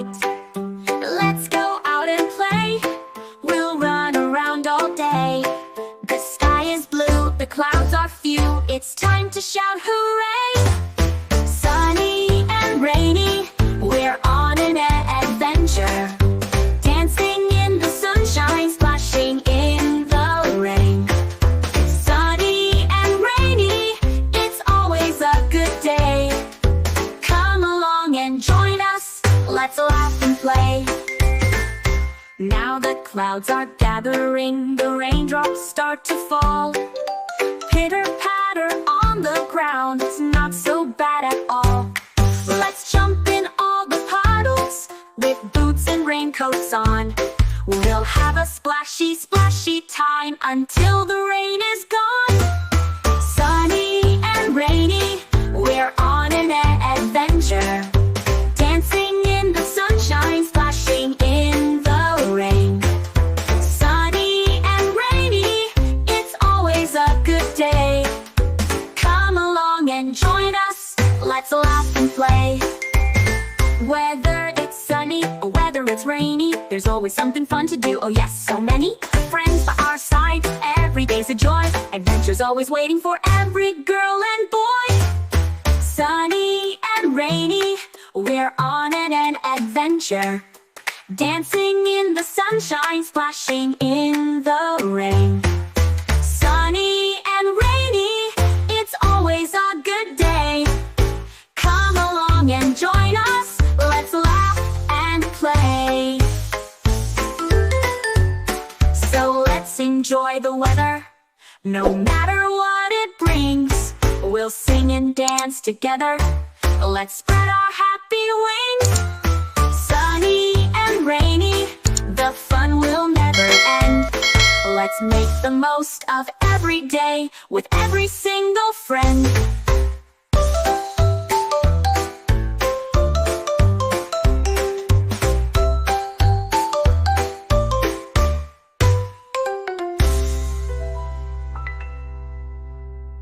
bright. Let's go out and play. We'll run around all day. The sky is blue, the clouds are few. It's time to shout hooray! Sunny and rainy, we're on an adventure. Dancing in the sunshine, splashing in the rain. Sunny and rainy, it's always a good day. Come along and join us, let's laugh and play. Now the clouds are gathering, the raindrops start to fall. Pitter-patter on the ground, it's not so bad at all. Let's jump in all the puddles, with boots and raincoats on. We'll have a splashy, splashy time until the rain is gone. Sunny and rainy, we're on an adventure. Dancing in the sunshine, splashing in the rain. Sunny and rainy, it's always a good day. Come along and join us, let's laugh and play. Whether it's sunny or whether it's rainy, there's always something fun to do. Oh yes, so many friends by our side. Every day's a joy, adventure's always waiting for every girl and boy. Sunny and rainy, we're on an adventure. Dancing in the sunshine, splashing in the rain. Sunny and rainy, it's always a good day. Come along and join us, let's laugh and play. So let's enjoy the weather, no matter what it brings. We'll sing and dance together, let's spread our happy wings. Sunny and rainy, the fun will never end. Let's make the most of every day with every single friend.